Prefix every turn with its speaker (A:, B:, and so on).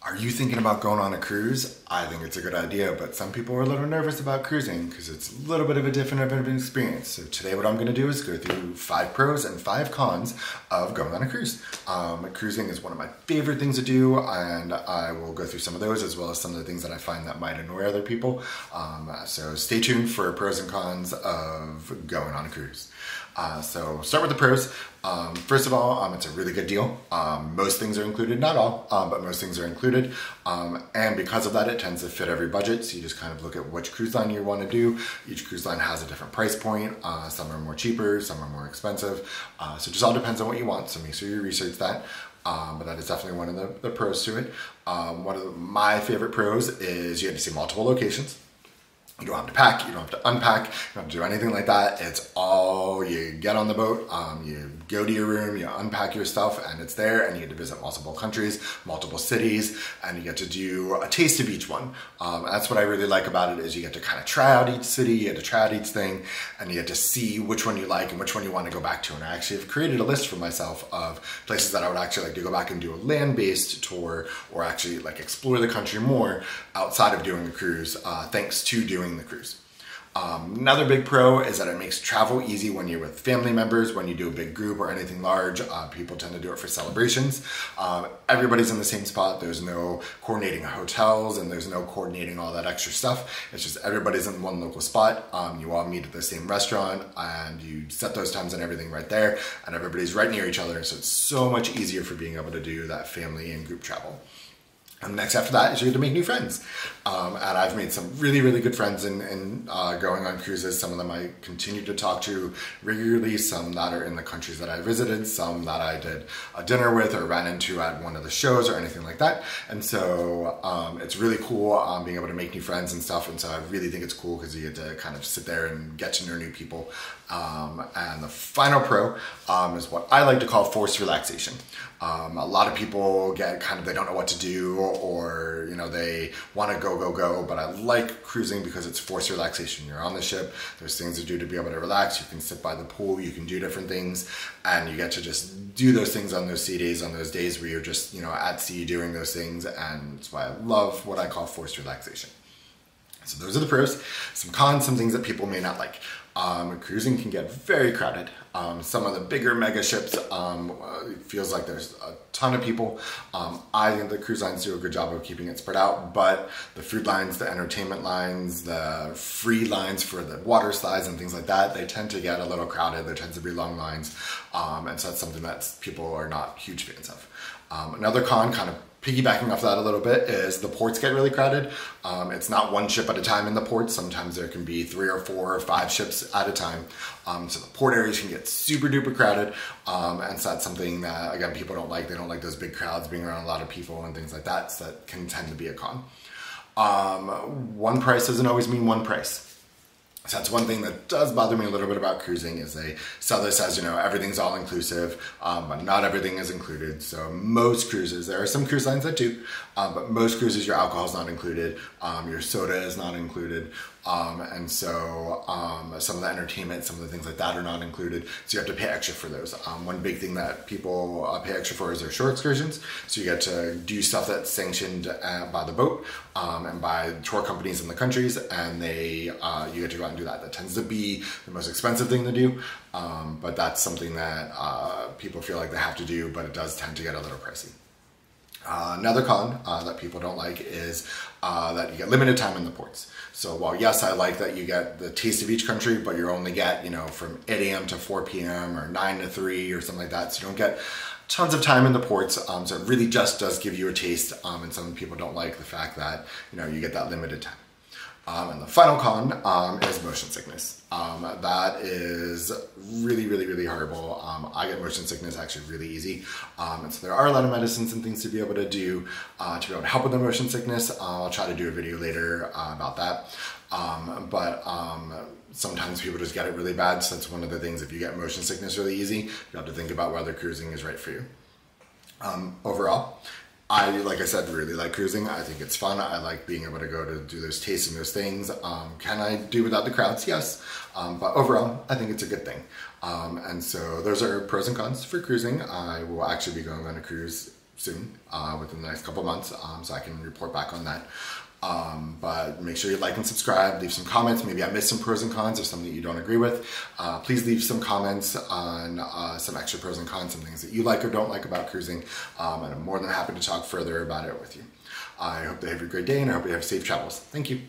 A: Are you thinking about going on a cruise? I think it's a good idea, but some people are a little nervous about cruising because it's a little bit of a different experience. So today what I'm going to do is go through 5 pros and 5 cons of going on a cruise. Cruising is one of my favorite things to do, and I will go through some of those as well as some of the things that I find that might annoy other people. So stay tuned for pros and cons of going on a cruise. So start with the pros. First of all, it's a really good deal. Most things are included, not all, but most things are included. And because of that, it tends to fit every budget. So you just kind of look at which cruise line you want to do. Each cruise line has a different price point. Some are more cheaper, some are more expensive. So it just all depends on what you want. So make sure you research that. But that is definitely one of the pros to it. One of my favorite pros is you get to see multiple locations. You don't have to pack, you don't have to unpack, you don't have to do anything like that. It's all, you get on the boat, you go to your room, you unpack your stuff, and it's there, and you get to visit multiple countries, multiple cities, and you get to do a taste of each one. That's what I really like about it, is you get to kind of try out each city, you get to try out each thing, and you get to see which one you like and which one you want to go back to. And I actually have created a list for myself of places that I would actually like to go back and do a land-based tour, or actually like explore the country more outside of doing a cruise, thanks to doing the cruise. Another big pro is that it makes travel easy when you're with family members, when you do a big group or anything large. People tend to do it for celebrations. Everybody's in the same spot. There's no coordinating hotels and there's no coordinating all that extra stuff. It's just everybody's in one local spot. You all meet at the same restaurant and you set those times and everything right there, and everybody's right near each other. So it's so much easier for being able to do that family and group travel. And next after that is you get to make new friends. And I've made some really good friends in going on cruises. Some of them I continue to talk to regularly, some that are in the countries that I visited, some that I did a dinner with or ran into at one of the shows or anything like that. And so it's really cool being able to make new friends and stuff. And so I really think it's cool because you get to kind of sit there and get to know new people. And the final pro is what I like to call forced relaxation. A lot of people get kind of, they don't know what to do, or you know, they want to go, but I like cruising because it's forced relaxation. You're on the ship, there's things to do to be able to relax. You can sit by the pool, you can do different things, and you get to just do those things on those sea days, on those days where you're just, you know, at sea doing those things. And that's why I love what I call forced relaxation. So those are the pros. Some cons, some things that people may not like. Cruising can get very crowded. Some of the bigger mega ships, it feels like there's a ton of people. I think the cruise lines do a good job of keeping it spread out, but the food lines, the entertainment lines, the free lines for the water slides and things like that, they tend to get a little crowded. There tends to be long lines, and so that's something that people are not huge fans of. Another con, kind of piggybacking off that a little bit, is the ports get really crowded. It's not one ship at a time in the ports. Sometimes there can be 3 or 4 or 5 ships at a time. So the port areas can get super duper crowded. And so that's something that, again, people don't like. They don't like those big crowds, being around a lot of people and things like that. So that can tend to be a con. One price doesn't always mean one price. So that's one thing that does bother me a little bit about cruising, is they sell this as, you know, everything's all inclusive, but not everything is included. So most cruises, there are some cruise lines that do, but most cruises your alcohol is not included, your soda is not included, and so some of the entertainment, some of the things like that are not included. So you have to pay extra for those. One big thing that people pay extra for is their shore excursions. So you get to do stuff that's sanctioned by the boat and by tour companies in the countries, and you get to go out and do that. That tends to be the most expensive thing to do, but that's something that people feel like they have to do, but it does tend to get a little pricey. Another con that people don't like is that you get limited time in the ports. So while yes, I like that you get the taste of each country, but you only get, you know, from 8 a.m. to 4 p.m. or 9 to 3 or something like that. So you don't get tons of time in the ports. So it really just does give you a taste. And some people don't like the fact that, you know, you get that limited time. And the final con is motion sickness. That is really horrible. I get motion sickness actually really easy. And so there are a lot of medicines and things to be able to do to be able to help with the motion sickness. I'll try to do a video later about that. But sometimes people just get it really bad. So that's one of the things, if you get motion sickness really easy, you have to think about whether cruising is right for you. Overall, I, like I said, really like cruising. I think it's fun. I like being able to go to do those tasting those things. Can I do without the crowds? Yes. But overall, I think it's a good thing. And so those are pros and cons for cruising. I will actually be going on a cruise soon, within the next couple of months, so I can report back on that. But make sure you like and subscribe, leave some comments. Maybe I missed some pros and cons or something that you don't agree with. Please leave some comments on some extra pros and cons, some things that you like or don't like about cruising. And I'm more than happy to talk further about it with you. I hope that you have a great day, and I hope you have safe travels. Thank you.